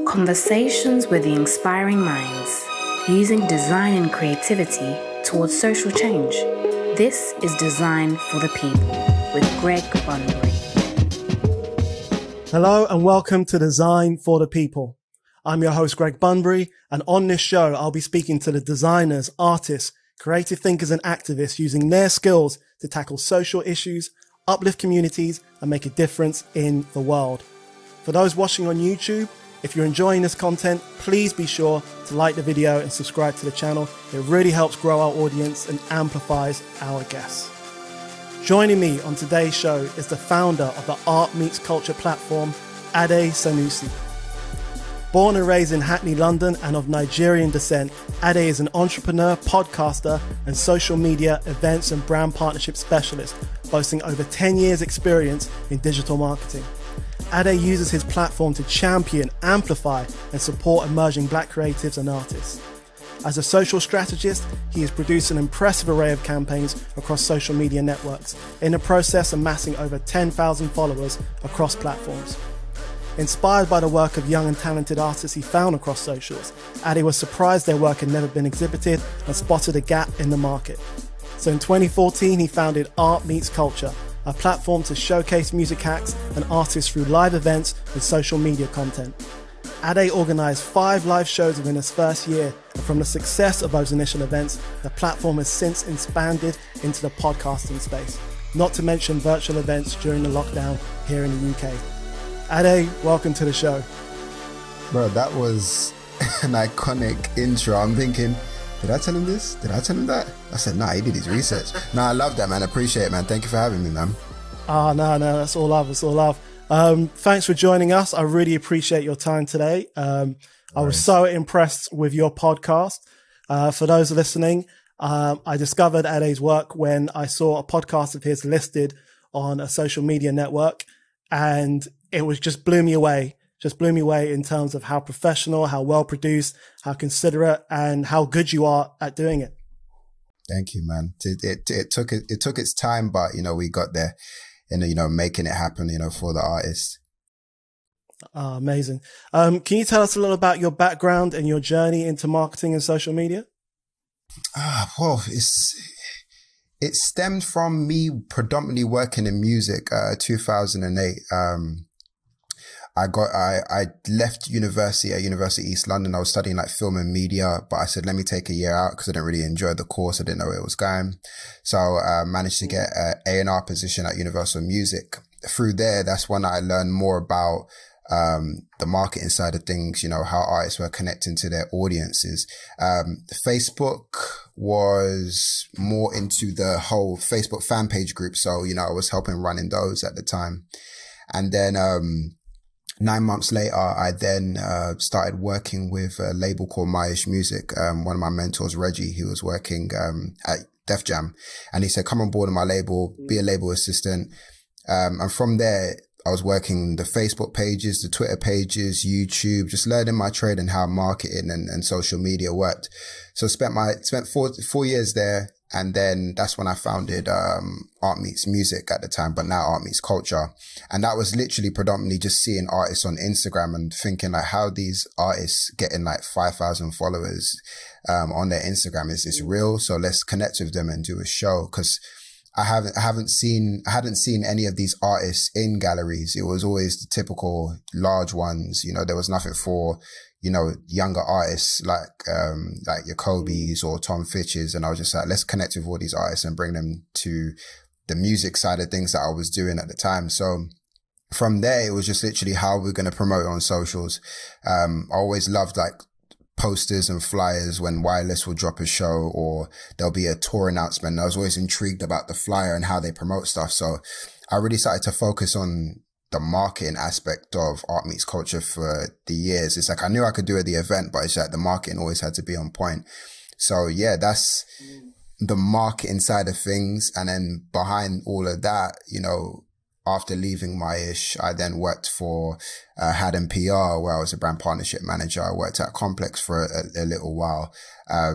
Conversations with the inspiring minds, using design and creativity towards social change. This is Design for the People with Greg Bunbury. Hello and welcome to Design for the People. I'm your host, Greg Bunbury, and on this show, I'll be speaking to the designers, artists, creative thinkers and activists using their skills to tackle social issues, uplift communities, and make a difference in the world. For those watching on YouTube, if you're enjoying this content, please be sure to like the video and subscribe to the channel. It really helps grow our audience and amplifies our guests. Joining me on today's show is the founder of the Art Meets Culture platform, Ade Sanusi. Born and raised in Hackney, London, and of Nigerian descent, Ade is an entrepreneur, podcaster, and social media events and brand partnership specialist, boasting over 10 years experience in digital marketing. Ade uses his platform to champion, amplify, and support emerging Black creatives and artists. As a social strategist, he has produced an impressive array of campaigns across social media networks, in the process amassing over 10,000 followers across platforms. Inspired by the work of young and talented artists he found across socials, Ade was surprised their work had never been exhibited and spotted a gap in the market. So in 2014, he founded Art Meets Culture, a platform to showcase music acts and artists through live events and social media content. Ade organised 5 live shows within his first year, and from the success of those initial events, the platform has since expanded into the podcasting space, not to mention virtual events during the lockdown here in the UK. Ade, welcome to the show. Bro, that was an iconic intro. I'm thinking, did I tell him this? Did I tell him that? I said, nah, he did his research. Nah, I love that, man. I appreciate it, man. Thank you for having me, man. No, that's all love. It's all love. Thanks for joining us. I really appreciate your time today. I was so impressed with your podcast. For those listening, I discovered Ade's work when I saw a podcast of his listed on a social media network, and it was just blew me away in terms of how professional, how well produced, how considerate, and how good you are at doing it. Thank you, man. It took its time, but we got there, and making it happen, for the artist. Amazing. Can you tell us a little about your background and your journey into marketing and social media? Well, it stemmed from me predominantly working in music. 2008. I left university at University East London. I was studying like film and media, but I said, let me take a year out because I didn't really enjoy the course. I didn't know where it was going. So I managed to get an A&R position at Universal Music. Through there, that's when I learned more about the marketing side of things, how artists were connecting to their audiences. Facebook was more into the whole Facebook fan page group. So, I was helping running those at the time. And then 9 months later, I then started working with a label called Myish Music. One of my mentors, Reggie, he was working at Def Jam, and he said, come on board on my label, be a label assistant. And from there, I was working the Facebook pages, the Twitter pages, YouTube, just learning my trade and how marketing and social media worked. So spent 4 years there. And then that's when I founded Art Meets Music at the time, but now Art Meets Culture. And that was literally predominantly just seeing artists on Instagram and thinking like how these artists getting like 5,000 followers on their Instagram. Is this real? So let's connect with them and do a show. Because I hadn't seen any of these artists in galleries. It was always the typical large ones. There was nothing for younger artists like your Kobe's or Tom Fitch's. And I was just like, let's connect with all these artists and bring them to the music side of things that I was doing at the time. So from there, it was just literally how we're going to promote on socials. I always loved like posters and flyers when Wireless will drop a show or there'll be a tour announcement. I was always intrigued about the flyer and how they promote stuff. So I really started to focus on the marketing aspect of Art Meets Culture for the years. It's like I knew I could do the event, but it's like the marketing always had to be on point. So yeah, that's the marketing side of things. And then behind all of that, after leaving Myish, I then worked for Haddon PR, where I was a brand partnership manager. I worked at Complex for a little while. I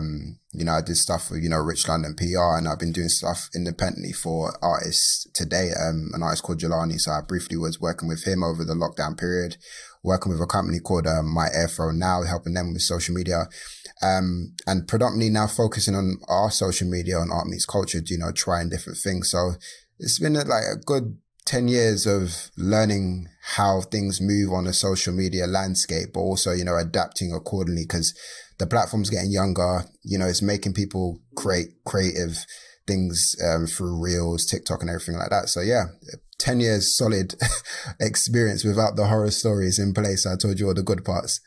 did stuff for, Rich London PR, and I've been doing stuff independently for artists today. An artist called Jelani. So I briefly was working with him over the lockdown period working with a company called My Airflow now, helping them with social media. And predominantly now focusing on our social media, on Art Meets Culture, you know, trying different things. So it's been like a good 10 years of learning how things move on the social media landscape, but also, you know, adapting accordingly because the platform's getting younger. You know, it's making people create creative things through Reels, TikTok and everything like that. So yeah, 10 years solid experience without the horror stories in place. I told you all the good parts.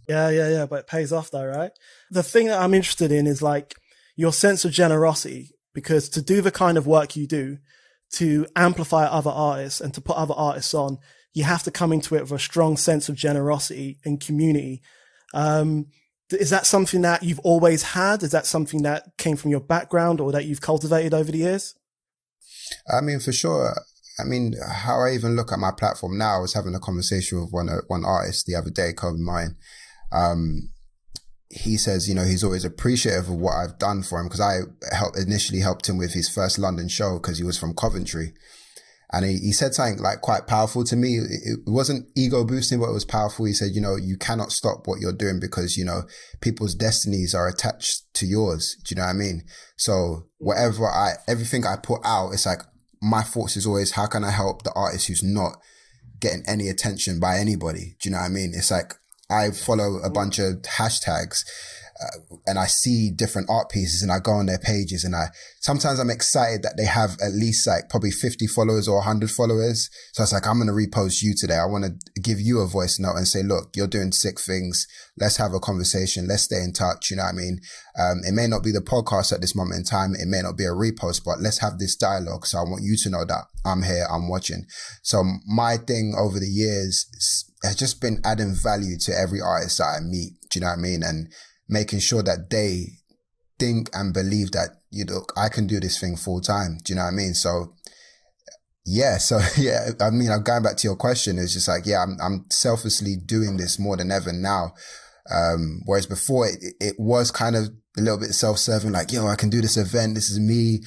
Yeah. But it pays off though, right? The thing that I'm interested in is like your sense of generosity, because to do the kind of work you do, to amplify other artists and to put other artists on, you have to come into it with a strong sense of generosity and community. Is that something that you've always had? Is that something that came from your background or that you've cultivated over the years? I mean, for sure. I mean, how I even look at my platform now, I was having a conversation with one artist the other day, Kobe Mine. He says, you know, he's always appreciative of what I've done for him because I initially helped him with his first London show because he was from Coventry. And he said something like quite powerful to me. It wasn't ego boosting, but it was powerful. He said, you know, you cannot stop what you're doing because, you know, people's destinies are attached to yours. Do you know what I mean? So everything I put out, it's like my thoughts is always, how can I help the artist who's not getting any attention by anybody? Do you know what I mean? It's like, I follow a bunch of hashtags and I see different art pieces and I go on their pages and sometimes I'm excited that they have at least like probably 50 followers or 100 followers. So it's like, I'm going to repost you today. I want to give you a voice note and say, look, you're doing sick things. Let's have a conversation. Let's stay in touch. You know what I mean? It may not be the podcast at this moment in time. It may not be a repost, but let's have this dialogue. So I want you to know that I'm here, I'm watching. So my thing over the years has just been adding value to every artist that I meet. Do you know what I mean? And making sure that they think and believe that, you know, I can do this thing full time. Do you know what I mean? So yeah, I mean, I'm going back to your question. It's just like, yeah, I'm selflessly doing this more than ever now. Whereas before it was kind of a little bit self-serving, like, yo, I can do this event. This is me.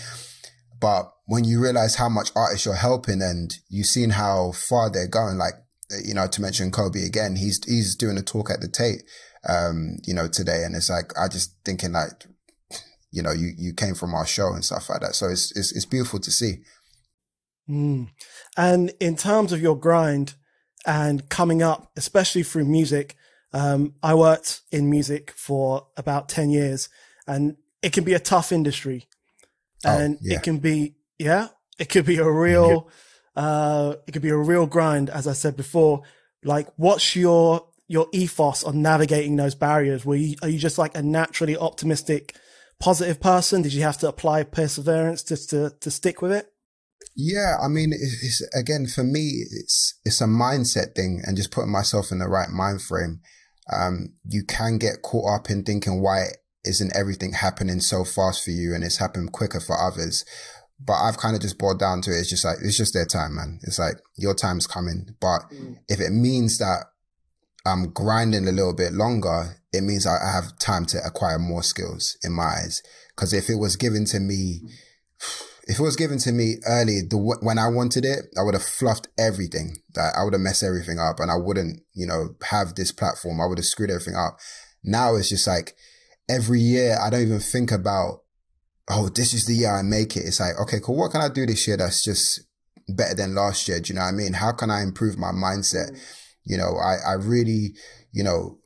But when you realize how much artists you're helping and you've seen how far they're going, like, you know, to mention Kobe again, he's doing a talk at the Tate, you know, today. And it's like, I just thinking like, you know, you came from our show and stuff like that. So it's beautiful to see. And in terms of your grind and coming up, especially through music, I worked in music for about 10 years and it can be a tough industry and it can be, it could be a real, it could be a real grind. As I said before, like what's your ethos on navigating those barriers? Are you just like a naturally optimistic, positive person? Did you have to apply perseverance just to stick with it? Yeah, I mean, it's again, for me, it's a mindset thing and just putting myself in the right mind frame. You can get caught up in thinking, why isn't everything happening so fast for you and it's happened quicker for others? But I've kind of just boiled down to it. It's just like, it's just their time, man. It's like, your time's coming. But if it means that I'm grinding a little bit longer, it means I have time to acquire more skills in my eyes. Because if it was given to me early, when I wanted it, I would have fluffed everything. I would have messed everything up and I wouldn't, you know, have this platform. I would have screwed everything up. Now it's just like every year, I don't even think about, oh, this is the year I make it. It's like, okay, cool. What can I do this year that's just better than last year? Do you know what I mean? How can I improve my mindset? You know, I really, you know,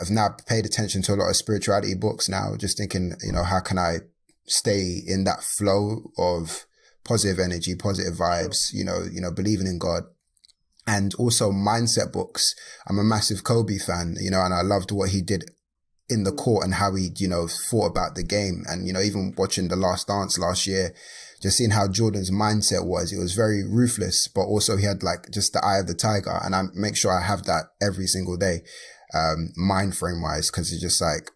I've now paid attention to a lot of spirituality books now, just thinking, you know, how can I stay in that flow of positive energy, positive vibes, you know, believing in God. And also mindset books. I'm a massive Kobe fan, you know, and I loved what he did in the court and how he, you know, thought about the game. And, you know, even watching The Last Dance last year, just seeing how Jordan's mindset was, it was very ruthless, but also he had like just the eye of the tiger. And I make sure I have that every single day, mind frame wise, because it's just like,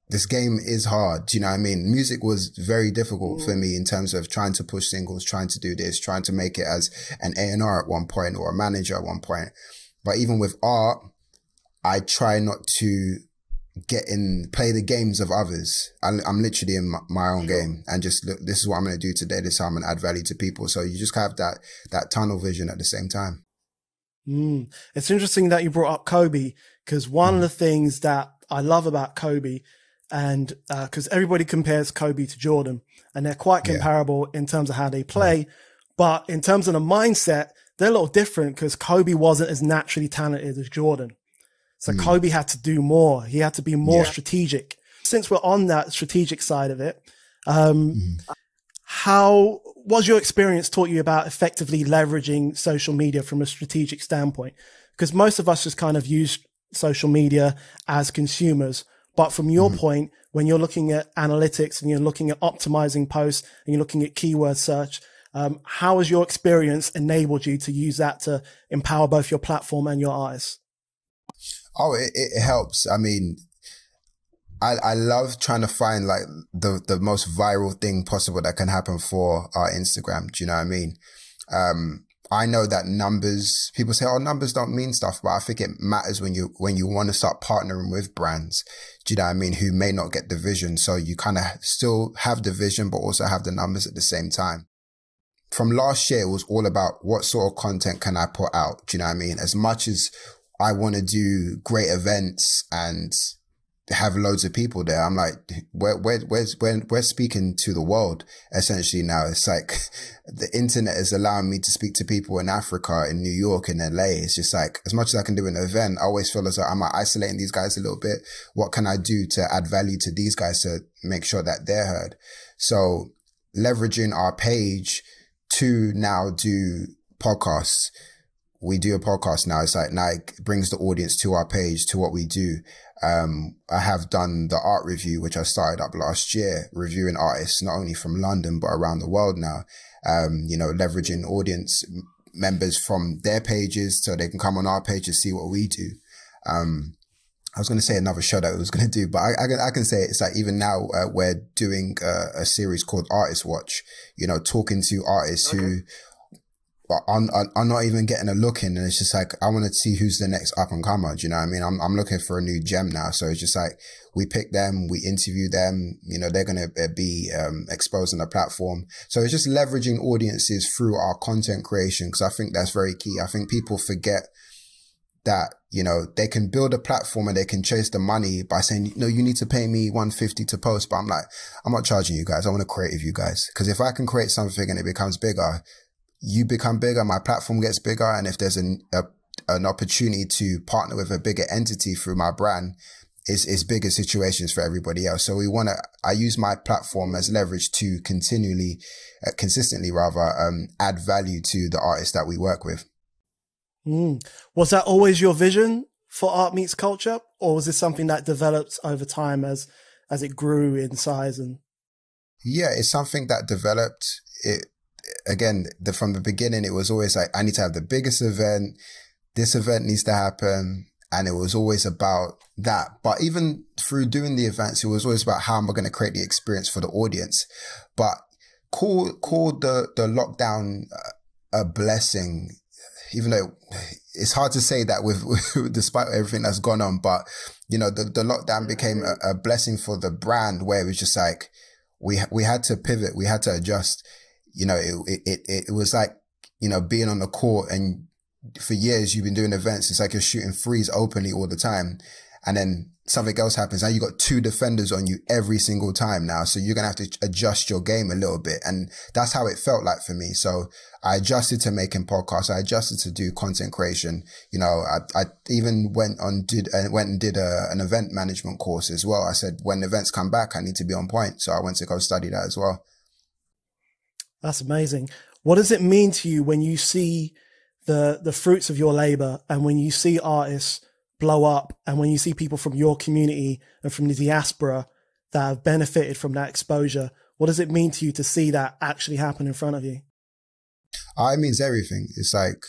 this game is hard. Do you know what I mean? Music was very difficult for me in terms of trying to push singles, trying to do this, trying to make it as an A&R at one point or a manager at one point. But even with art, I try not to play the games of others. I'm literally in my own game and just look, this is what I'm going to do today. This is how I'm going to add value to people. So you just have that tunnel vision at the same time. It's interesting that you brought up Kobe, because one of the things that I love about Kobe, and because everybody compares Kobe to Jordan, and they're quite comparable in terms of how they play, but in terms of the mindset, they're a little different because Kobe wasn't as naturally talented as Jordan. So Kobe had to do more. He had to be more strategic. Since we're on that strategic side of it, how was your experience taught you about effectively leveraging social media from a strategic standpoint? Because most of us just kind of use social media as consumers. But from your point, when you're looking at analytics and you're looking at optimizing posts and you're looking at keyword search, how has your experience enabled you to use that to empower both your platform and your artists? Oh, it helps. I mean, I love trying to find like the most viral thing possible that can happen for our Instagram. Do you know what I mean? I know that numbers, people say, oh, numbers don't mean stuff, but I think it matters when you want to start partnering with brands. Do you know what I mean? Who may not get the vision. So you kind of still have the vision, but also have the numbers at the same time. From last year, it was all about what sort of content can I put out? Do you know what I mean? As much as I want to do great events and have loads of people there, I'm like, we're speaking to the world essentially now. It's like the internet is allowing me to speak to people in Africa, in New York, in LA. It's just like, as much as I can do an event, I always feel as though I'm isolating these guys a little bit. What can I do to add value to these guys to make sure that they're heard? So leveraging our page to now do podcasts. We do a podcast now. It's like now it brings the audience to our page, to what we do. I have done the art review, which I started up last year, reviewing artists, not only from London, but around the world now. Leveraging audience members from their pages so they can come on our page to see what we do. I was going to say another show that I was going to do, but I can say it's like even now we're doing a series called Artist Watch, talking to artists who are not even getting a look in. And it's just like, I want to see who's the next up and comer. Do you know what I mean? I'm looking for a new gem now. So it's just like, we pick them, we interview them, they're going to be exposed on the platform. So it's just leveraging audiences through our content creation, because I think that's very key. I think people forget that, they can build a platform and they can chase the money by saying, no, you need to pay me $150 to post. But I'm like, I'm not charging you guys. I want to create with you guys. Because if I can create something and it becomes bigger, you become bigger, my platform gets bigger. And if there's an opportunity to partner with a bigger entity through my brand, it's bigger situations for everybody else. So I use my platform as leverage to consistently add value to the artists that we work with. Was that always your vision for Art Meets Culture, or was this something that developed over time as it grew in size? And yeah, it's something that developed. From the beginning, it was always like, I need to have the biggest event. This event needs to happen. And it was always about that. But even through doing the events, it was always about how am I going to create the experience for the audience. But call the lockdown a blessing, even though it's hard to say that with despite everything that's gone on. But, the lockdown became a blessing for the brand, where it was just like, we had to pivot. We had to adjust. It was like, being on the court, and for years you've been doing events. It's like you're shooting threes openly all the time. And then something else happens. Now you got two defenders on you every single time now. So you're going to have to adjust your game a little bit. And that's how it felt like for me. So I adjusted to making podcasts. I adjusted to do content creation. I even went and did an event management course as well. I said, when events come back, I need to be on point. So I went to go study that as well. That's amazing. What does it mean to you when you see the fruits of your labor, and when you see artists blow up, and when you see people from your community and from the diaspora that have benefited from that exposure? What does it mean to you to see that actually happen in front of you? It means everything. It's like,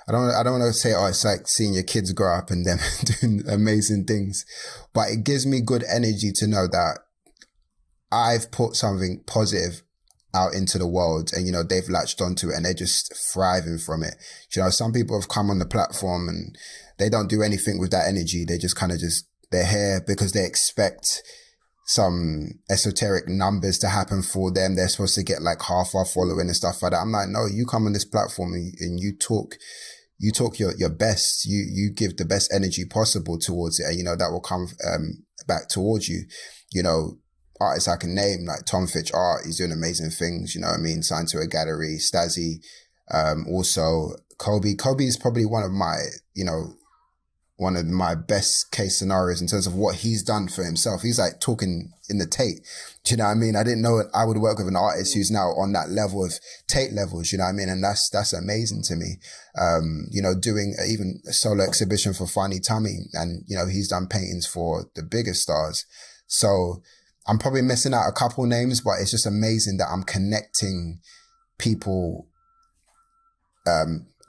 I don't want to say, it's like seeing your kids grow up and them doing amazing things, but it gives me good energy to know that I've put something positive out into the world, and they've latched onto it and they're just thriving from it. Some people have come on the platform and they don't do anything with that energy. They just they're here because they expect some esoteric numbers to happen for them. They're supposed to get like half our following and stuff like that. I'm like, no, you come on this platform and you talk you talk your best, you give the best energy possible towards it. And, you know, that will come, back towards you. You know, artists I can name, like Tom Fitch Art, he's doing amazing things, you know what I mean? Signed to a gallery. Stazzy, also Kobe. Kobe is probably one of my best case scenarios in terms of what he's done for himself. He's like talking in the Tate. Do you know what I mean? I didn't know I would work with an artist who's now on that level of Tate levels, you know what I mean? And that's amazing to me. You know, doing even a solo exhibition for Funny Tummy, and, you know, he's done paintings for the biggest stars. So I'm probably missing out a couple names, but it's just amazing that I'm connecting people,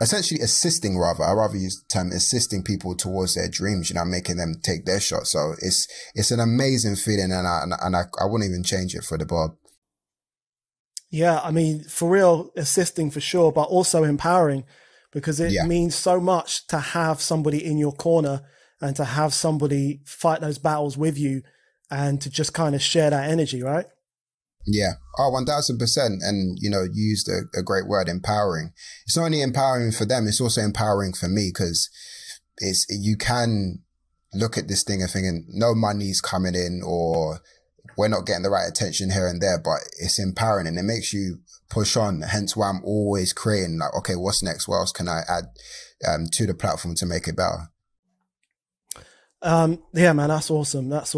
essentially assisting, I rather use the term assisting people towards their dreams, you know, making them take their shot. So it's an amazing feeling, and I wouldn't even change it for the bob. Yeah, I mean, for real, assisting for sure, but also empowering, because it means so much to have somebody in your corner and to have somebody fight those battles with you and to just kind of share that energy, right? Yeah. Oh, 1000%. And, you know, you used a great word, empowering. It's not only empowering for them, it's also empowering for me, because you can look at this thing and thinking no money's coming in, or we're not getting the right attention here and there, but it's empowering and it makes you push on. Hence why I'm always creating, like, okay, what's next? What else can I add to the platform to make it better? Yeah, man, that's awesome. It's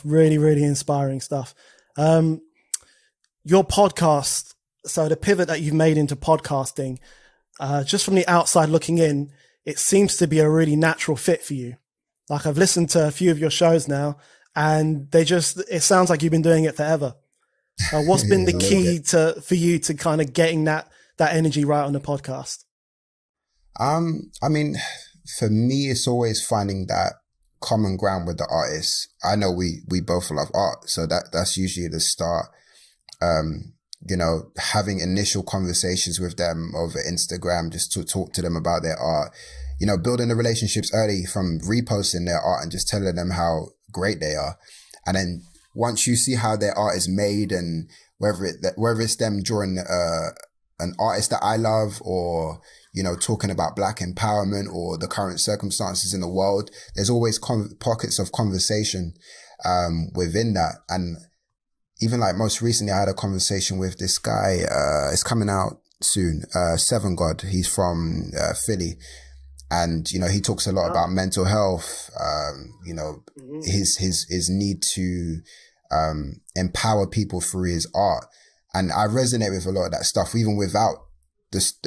really, really inspiring stuff. Your podcast, so the pivot that you've made into podcasting, just from the outside looking in, it seems to be a really natural fit for you. Like, I've listened to a few of your shows now, and it sounds like you've been doing it forever. What's been the key for you to kind of getting that energy right on the podcast? I mean, for me, it's always finding that common ground with the artists. I know we both love art, so that's usually the start. You know, having initial conversations with them over Instagram, just to talk to them about their art, you know, building the relationships early from reposting their art and just telling them how great they are. And then once you see how their art is made, and whether it's them drawing an artist that I love, or, you know, talking about Black empowerment or the current circumstances in the world, there's always pockets of conversation within that. And even like most recently, I had a conversation with this guy, it's coming out soon, Seven God. He's from Philly. And, you know, he talks a lot about mental health, you know, his need to empower people through his art. And I resonate with a lot of that stuff, even without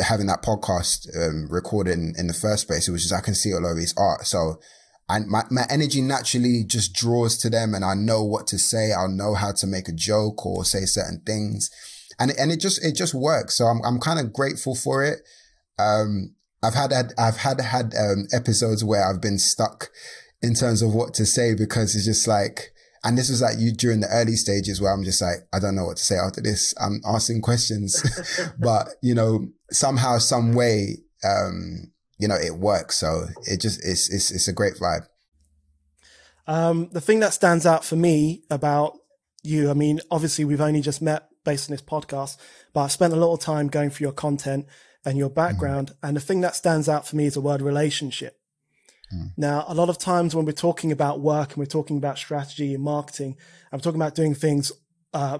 having that podcast recorded in the first place. It was just, I can see a lot of his art. So my energy naturally just draws to them, and I know what to say. I'll know how to make a joke or say certain things. And it just works. So I'm kind of grateful for it. I've had episodes where I've been stuck in terms of what to say, because it's just like, and this was like you during the early stages where I'm just like, I don't know what to say after this. I'm asking questions, but, you know, somehow, some way, you know, it works. So it's a great vibe. The thing that stands out for me about you, I mean, obviously we've only just met based on this podcast, but I've spent a little time going through your content and your background. And the thing that stands out for me is the word relationship. Now, a lot of times when we're talking about work and we're talking about strategy and marketing, and we're talking about doing things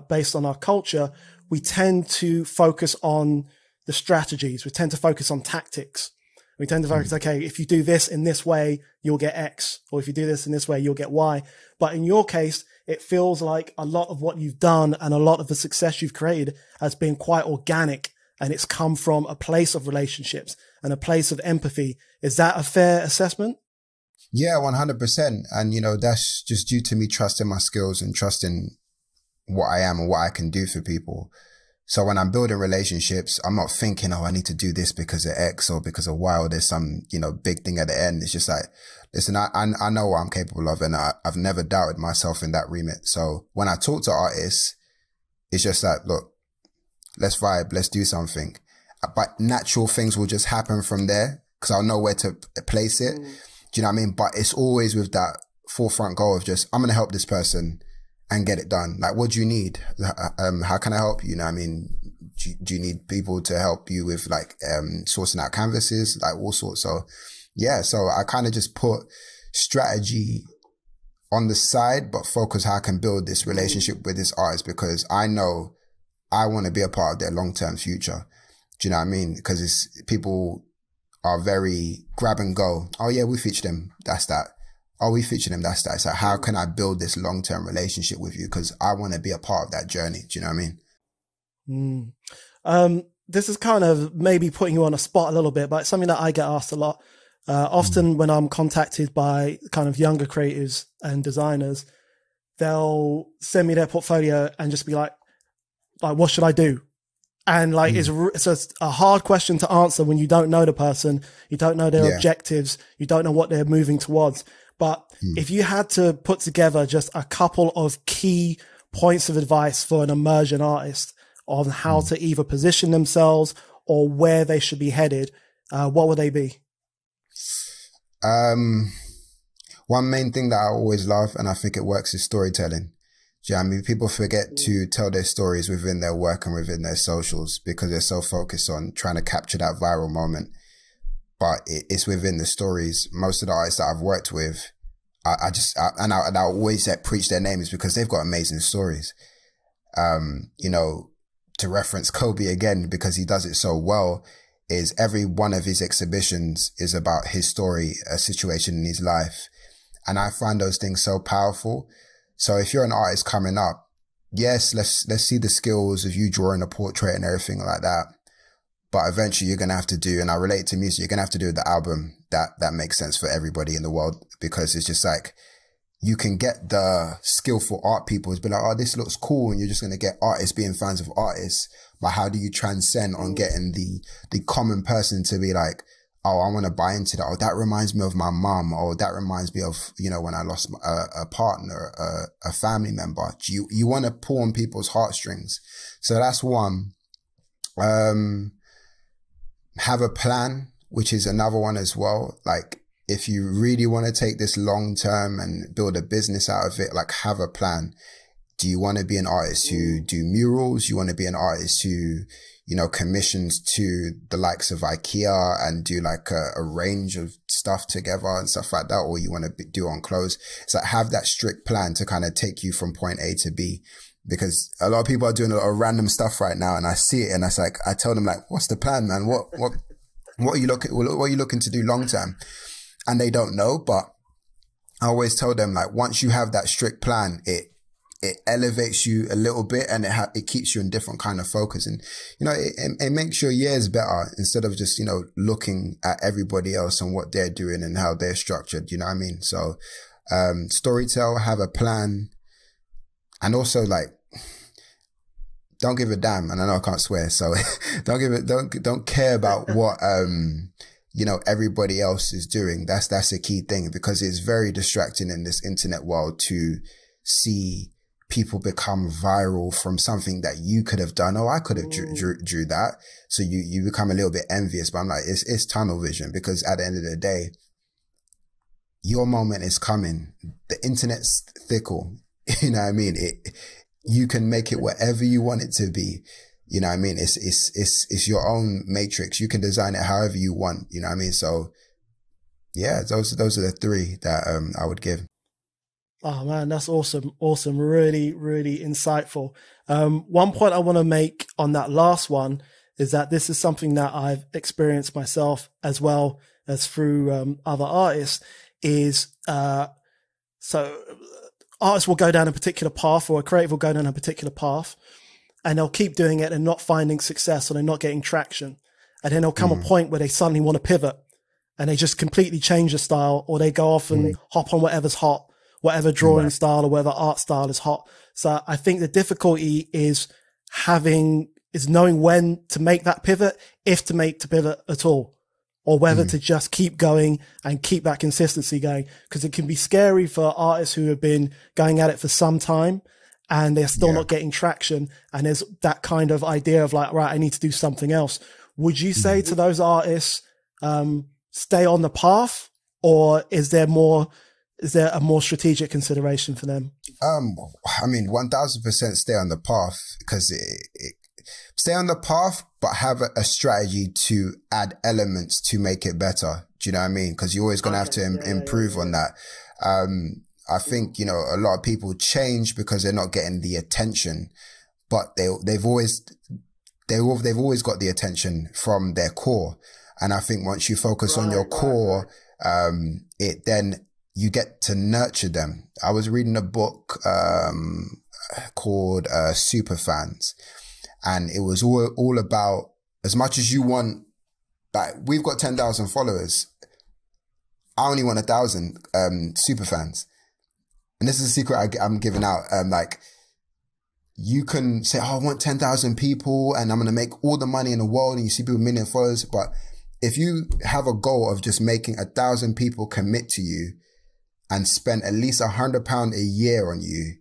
based on our culture, we tend to focus on the strategies. We tend to focus on tactics. We tend to focus, okay, if you do this in this way, you'll get X, or if you do this in this way, you'll get Y. But in your case, it feels like a lot of what you've done and a lot of the success you've created has been quite organic, and it's come from a place of relationships and a place of empathy. Is that a fair assessment? Yeah, 100%. And, you know, that's just due to me trusting my skills and trusting what I am and what I can do for people. So when I'm building relationships, I'm not thinking, oh, I need to do this because of X or because of Y, or there's some, you know, big thing at the end. It's just like, listen, I know what I'm capable of, and I've never doubted myself in that remit. So when I talk to artists, it's just like, look, let's vibe, let's do something. But natural things will just happen from there, because I'll know where to place it. Do you know what I mean? But it's always with that forefront goal of just, I'm going to help this person and get it done. Like, what do you need? How can I help you? You know what I mean? do you need people to help you with like sourcing out canvases, like all sorts? So yeah, so I kind of just put strategy on the side, but focus how I can build this relationship with this artist, because I know I want to be a part of their long-term future. Do you know what I mean? Because it's, people are very grab and go. Oh yeah, we featured them. That's that. Oh, we featured them. That's that. So how can I build this long-term relationship with you? Because I want to be a part of that journey. Do you know what I mean? This is kind of maybe putting you on a spot a little bit, but it's something that I get asked a lot. Often when I'm contacted by kind of younger creatives and designers, they'll send me their portfolio and just be like, what should I do? And like, it's a hard question to answer when you don't know the person, you don't know their objectives, you don't know what they're moving towards. But if you had to put together just a couple of key points of advice for an immersion artist on how to either position themselves or where they should be headed, what would they be? One main thing that I always love, and I think it works, is storytelling. Do you know what I mean? People forget to tell their stories within their work and within their socials because they're so focused on trying to capture that viral moment. But it's within the stories. Most of the artists that I've worked with, I always preach their names because they've got amazing stories. You know, to reference Kobe again, because he does it so well, is every one of his exhibitions is about his story, a situation in his life. And I find those things so powerful. So if you're an artist coming up, yes, let's see the skills of you drawing a portrait and everything like that. But eventually you're going to have to do, and I relate to music, you're going to have to do the album that makes sense for everybody in the world, because it's just like, you can get the skillful art people to be like, oh, this looks cool. And you're just going to get artists being fans of artists. But how do you transcend on getting the common person to be like, oh, I want to buy into that. Oh, that reminds me of my mom. Oh, that reminds me of, you know, when I lost a partner, a family member. You want to pull on people's heartstrings. So that's one. Have a plan, which is another one as well. Like, if you really want to take this long term and build a business out of it, like, have a plan. Do you want to be an artist who do murals? You want to be an artist who, you know, commissions to the likes of IKEA and do like a range of stuff together and stuff like that? Or you want to do on clothes? It's like, have that strict plan to kind of take you from point A to B, because a lot of people are doing a lot of random stuff right now. And I see it and it's like, I tell them like, what's the plan, man? What are you looking to do long term? And they don't know, but I always tell them, like, once you have that strict plan, it elevates you a little bit, and it keeps you in different kind of focus. And, you know, it makes your years better instead of just, you know, looking at everybody else and what they're doing and how they're structured. You know what I mean? So, storytell, have a plan, and also, like, don't give a damn. And I know I can't swear, so don't care about what, you know, everybody else is doing. That's a key thing, because it's very distracting in this internet world to see people become viral from something that you could have done. Oh, I could have drew that. So you become a little bit envious, but I'm like, it's tunnel vision, because at the end of the day, your moment is coming. The internet's fickle. You know what I mean? You can make it whatever you want it to be. You know what I mean? It's your own matrix. You can design it however you want. You know what I mean? So yeah, those are the three that, I would give. Oh man, that's awesome. Awesome. Really, really insightful. One point I want to make on that last one is that this is something that I've experienced myself as well as through, other artists is, so artists will go down a particular path, or a creative will go down a particular path, and they'll keep doing it and not finding success, or they're not getting traction. And then there'll come a point where they suddenly want to pivot and they just completely change the style, or they go off and hop on whatever's hot, whatever drawing style or whatever art style is hot. So I think the difficulty is knowing when to make that pivot, if to make to pivot at all, or whether to just keep going and keep that consistency going. Because it can be scary for artists who have been going at it for some time and they're still not getting traction. And there's that kind of idea of like, right, I need to do something else. Would you say to those artists, stay on the path, or is there a more strategic consideration for them? I mean, 1000% stay on the path, because stay on the path, but have a strategy to add elements to make it better. Do you know what I mean? Because you're always going to have to improve on that. I think, you know, a lot of people change because they're not getting the attention, but they've always got the attention from their core. And I think once you focus on your core, then you get to nurture them. I was reading a book, called, Superfans, and it was all about, as much as you want, like, we've got 10,000 followers. I only want 1,000, superfans. And this is a secret I'm giving out. Like, you can say, oh, I want 10,000 people and I'm going to make all the money in the world, and you see people with 1 million followers. But if you have a goal of just making 1,000 people commit to you and spend at least £100 a year on you,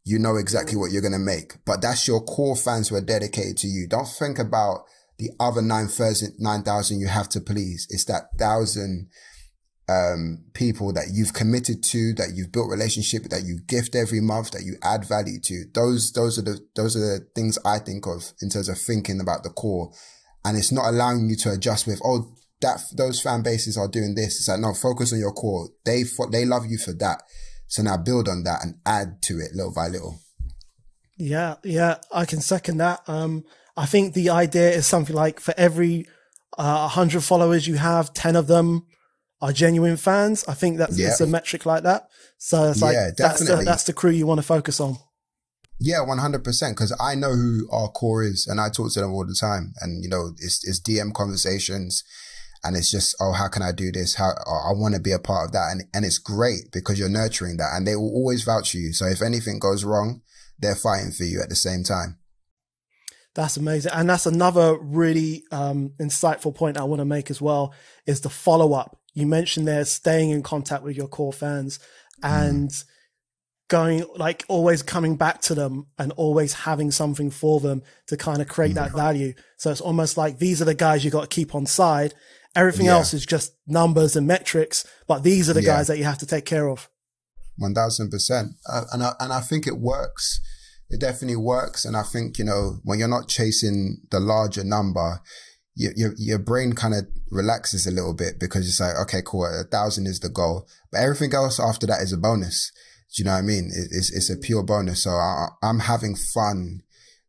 you know exactly what you're going to make. But that's your core fans who are dedicated to you. Don't think about the other 9,000 you have to please. It's that 1,000 people that you've committed to, that you've built relationship, that you gift every month, that you add value to. Those are the things I think of in terms of thinking about the core. And it's not allowing you to adjust with, oh, those fan bases are doing this. It's like, no, focus on your core. They love you for that. So now build on that and add to it little by little. Yeah, I can second that. I think the idea is something like, for every 100 followers you have, 10 of them are genuine fans. I think it's a metric like that. So it's like, that's the crew you want to focus on. Yeah, 100%. Because I know who our core is, and I talk to them all the time. And, you know, it's DM conversations, and it's just, oh, how can I do this? I want to be a part of that. And it's great because you're nurturing that, and they will always vouch for you. So if anything goes wrong, they're fighting for you at the same time. That's amazing. And that's another really insightful point I want to make as well, is the follow-up. You mentioned there staying in contact with your core fans and going, like, always coming back to them and always having something for them to kind of create that value. So it's almost like, these are the guys you got to keep on side. Everything else is just numbers and metrics, but these are the guys that you have to take care of. 1,000%. And I think it works. It definitely works. And I think, you know, when you're not chasing the larger number, your brain kind of relaxes a little bit, because it's like, okay, cool, 1,000 is the goal, but everything else after that is a bonus. Do you know what I mean? It's a pure bonus. So I'm having fun,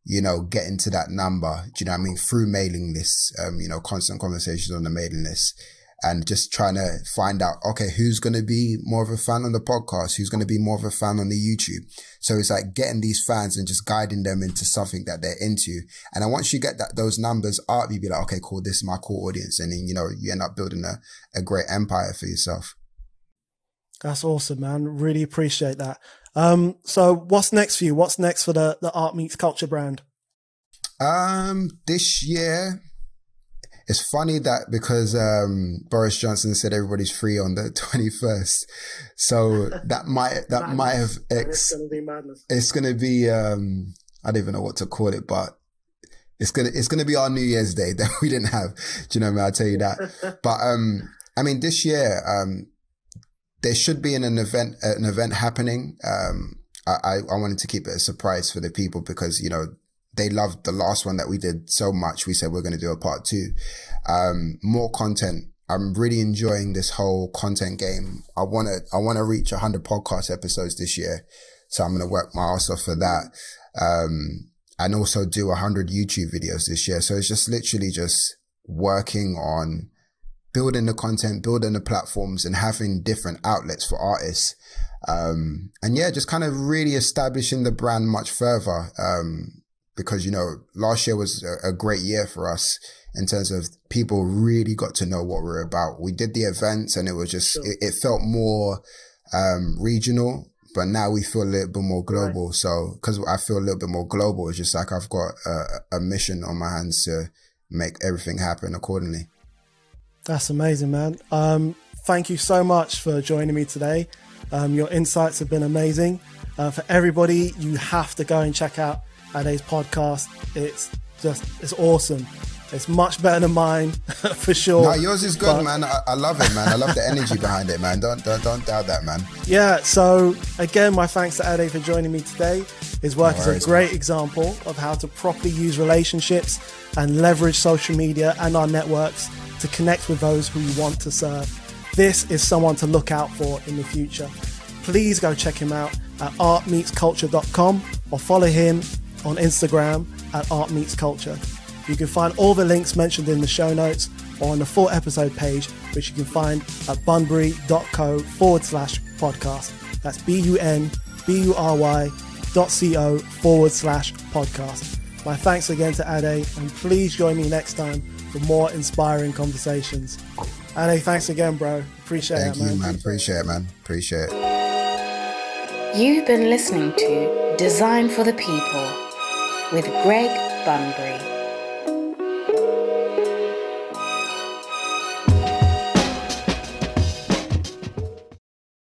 you know, getting to that number. Do you know what I mean? Through mailing lists, you know, constant conversations on the mailing list, and just trying to find out, okay, who's going to be more of a fan on the podcast? Who's going to be more of a fan on the YouTube? So it's like getting these fans and just guiding them into something that they're into. And then once you get those numbers up, you be like, okay, cool, this is my core audience. And then, you know, you end up building a great empire for yourself. That's awesome, man. Really appreciate that. So what's next for you? What's next for the Art Meets Culture brand? This year, it's funny that because Boris Johnson said everybody's free on the 21st, so that might have it's gonna be madness. It's gonna be I don't even know what to call it, but it's gonna be our New Year's Day that we didn't have. Do you know what I mean? I'll tell you that. But I mean, this year there should be an event happening. I wanted to keep it a surprise for the people, because, you know, they loved the last one that we did so much. We said we're going to do a part 2. More content. I'm really enjoying this whole content game. I want to reach 100 podcast episodes this year. So I'm going to work my ass off for that. And also do 100 YouTube videos this year. So it's just literally just working on building the content, building the platforms, and having different outlets for artists. And yeah, just kind of really establishing the brand much further. Because, you know, last year was a great year for us in terms of people really got to know what we're about. We did the events, and it was just, it felt more regional, but now we feel a little bit more global. Right. So, because I feel a little bit more global, it's just like I've got a mission on my hands to make everything happen accordingly. That's amazing, man. Thank you so much for joining me today. Your insights have been amazing. For everybody, you have to go and check out Ade's podcast. It's awesome. It's much better than mine, for sure. No, yours is good, man. I love it, man. I love the energy behind it, man. Don't doubt that, man. Yeah, so again, my thanks to Ade for joining me today. His work is a great example of how to properly use relationships and leverage social media and our networks to connect with those who you want to serve. This is someone to look out for in the future. Please go check him out at artmeetsculture.com or follow him on Instagram at artmeetsculture. You can find all the links mentioned in the show notes or on the full episode page, which you can find at bunbury.co/podcast. That's bunbury.co/podcast. My thanks again to Ade, and please join me next time for more inspiring conversations. Ade, thanks again, bro. Appreciate it, man. Thank you, man. Appreciate it, man. Appreciate it. You've been listening to Design for the People with Greg Bunbury.